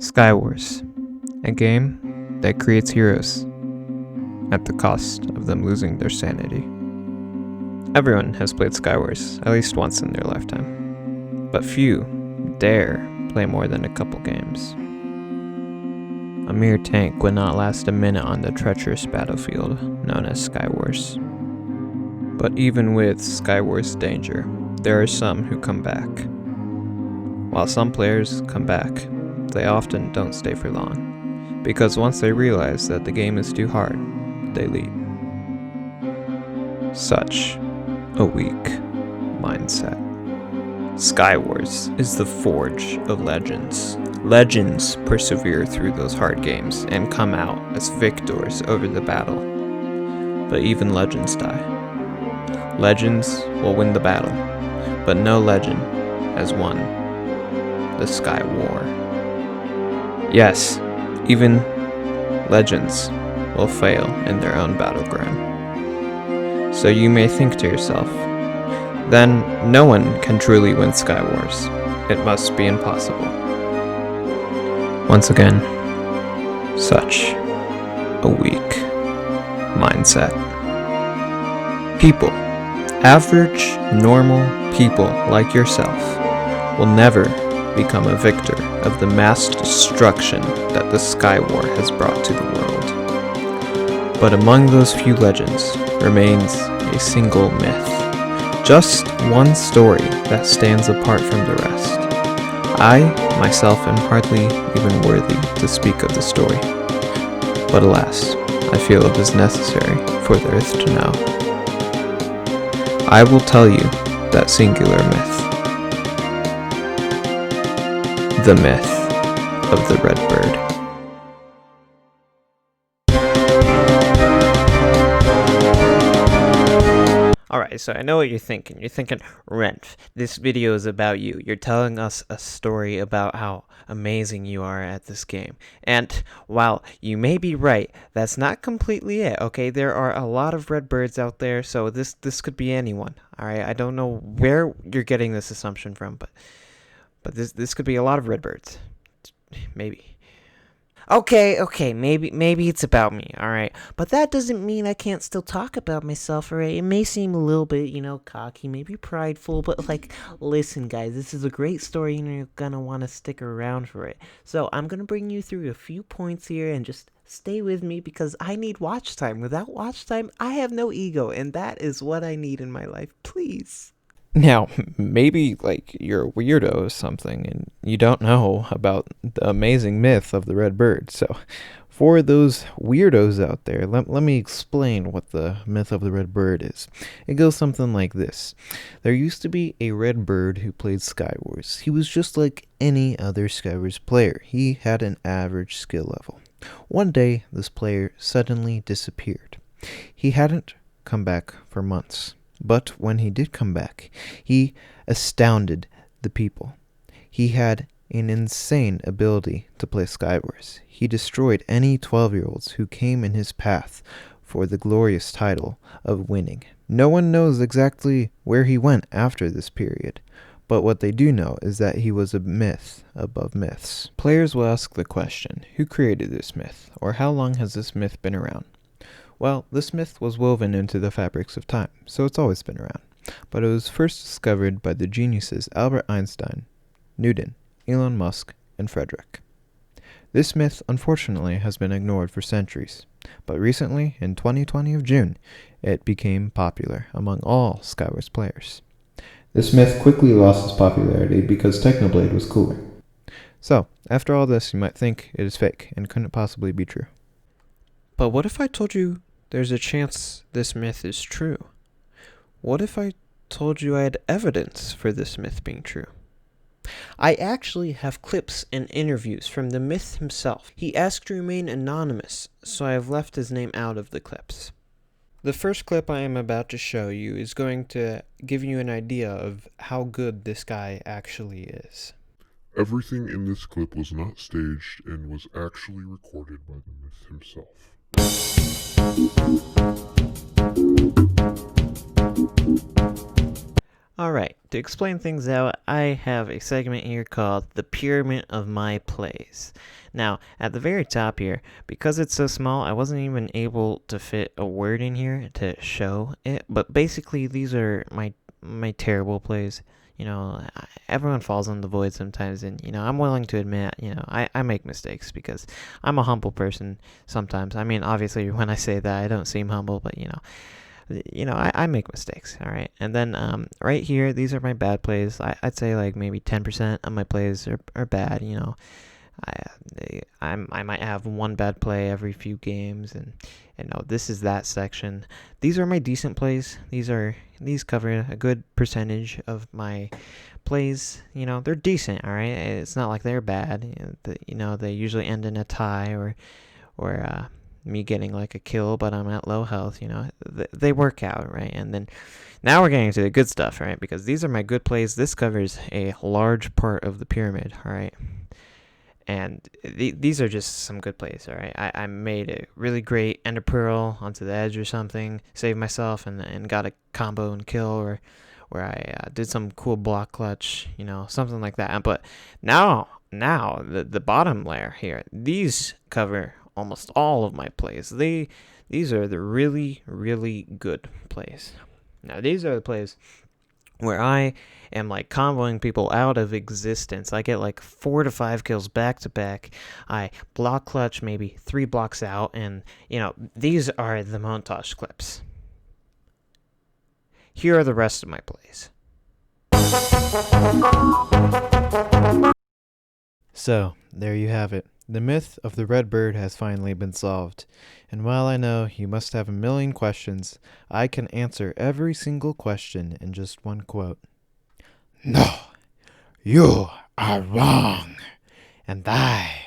Skywars, a game that creates heroes at the cost of them losing their sanity. Everyone has played Skywars at least once in their lifetime, but few dare play more than a couple games. A mere tank would not last a minute on the treacherous battlefield known as Skywars. But even with Skywars danger, there are some who come back. While some players come back, they often don't stay for long, because once they realize that the game is too hard, they leave. Such a weak mindset. Skywars is the forge of legends. Legends persevere through those hard games and come out as victors over the battle. But even legends die. Legends will win the battle, but no legend has won the Sky War. Yes, even legends will fail in their own battleground. So you may think to yourself, then no one can truly win Skywars. It must be impossible. Once again, such a weak mindset. People, average, normal people like yourself, will never become a victor of the mass destruction that the Sky War has brought to the world. But among those few legends remains a single myth. Just one story that stands apart from the rest. I, myself, am hardly even worthy to speak of the story. But alas, I feel it is necessary for the earth to know. I will tell you that singular myth. The myth of the red bird. Alright, so I know what you're thinking. You're thinking, Renf, this video is about you. You're telling us a story about how amazing you are at this game. And while you may be right, that's not completely it, okay? There are a lot of red birds out there, so this could be anyone. Alright, I don't know where you're getting this assumption from, but this could be a lot of red birds. Maybe. Okay, maybe it's about me, alright? But that doesn't mean I can't still talk about myself, alright? It may seem a little bit, cocky, maybe prideful, but, listen, guys, this is a great story, and you're gonna want to stick around for it. So, I'm gonna bring you through a few points here, and just stay with me, because I need watch time. Without watch time, I have no ego, and that is what I need in my life. Please. Now, maybe, you're a weirdo or something, and you don't know about the amazing myth of the red bird. So, for those weirdos out there, let me explain what the myth of the red bird is. It goes something like this. There used to be a red bird who played Skywars. He was just like any other Skywars player. He had an average skill level. One day, this player suddenly disappeared. He hadn't come back for months. But when he did come back, he astounded the people. He had an insane ability to play Skywars. He destroyed any 12-year-olds who came in his path for the glorious title of winning. No one knows exactly where he went after this period, but what they do know is that he was a myth above myths. Players will ask the question, who created this myth, or how long has this myth been around? Well, this myth was woven into the fabrics of time, so it's always been around. But it was first discovered by the geniuses Albert Einstein, Newton, Elon Musk, and Frederick. This myth, unfortunately, has been ignored for centuries. But recently, in 2020 of June, it became popular among all Skywars players. This myth quickly lost its popularity because Technoblade was cooler. So, after all this, you might think it is fake and couldn't possibly be true. But what if I told you there's a chance this myth is true? What if I told you I had evidence for this myth being true? I actually have clips and interviews from the myth himself. He asked to remain anonymous, so I have left his name out of the clips. The first clip I am about to show you is going to give you an idea of how good this guy actually is. Everything in this clip was not staged and was actually recorded by the myth himself. Alright, to explain things out, I have a segment here called The Pyramid of My Plays. Now, at the very top here, because it's so small, I wasn't even able to fit a word in here to show it, but basically these are my terrible plays. You know, everyone falls in the void sometimes, and, you know, I'm willing to admit, you know, I make mistakes because I'm a humble person sometimes. I mean, obviously, when I say that, I don't seem humble, but, I make mistakes, all right? And then right here, these are my bad plays. I'd say like maybe 10% of my plays are bad, you know. I might have one bad play every few games, and no, this is that section. These are my decent plays. These cover a good percentage of my plays. You know, they're decent, all right? It's not like they're bad. They usually end in a tie or me getting like a kill, but I'm at low health. You know, they work out, right? And then now we're getting to the good stuff, right? Because these are my good plays. This covers a large part of the pyramid, all right? And these are just some good plays, all right? I made a really great ender pearl onto the edge or something, saved myself, and got a combo and kill, or where I did some cool block clutch, you know, something like that. But now the bottom layer here, these cover almost all of my plays. These are the really, really good plays. Now, these are the plays where I am like comboing people out of existence. I get like 4 to 5 kills back to back. I block clutch maybe 3 blocks out, and these are the montage clips. Here are the rest of my plays. So, there you have it. The myth of the red bird has finally been solved. And while I know you must have a million questions, I can answer every single question in just one quote. No, you are wrong, and I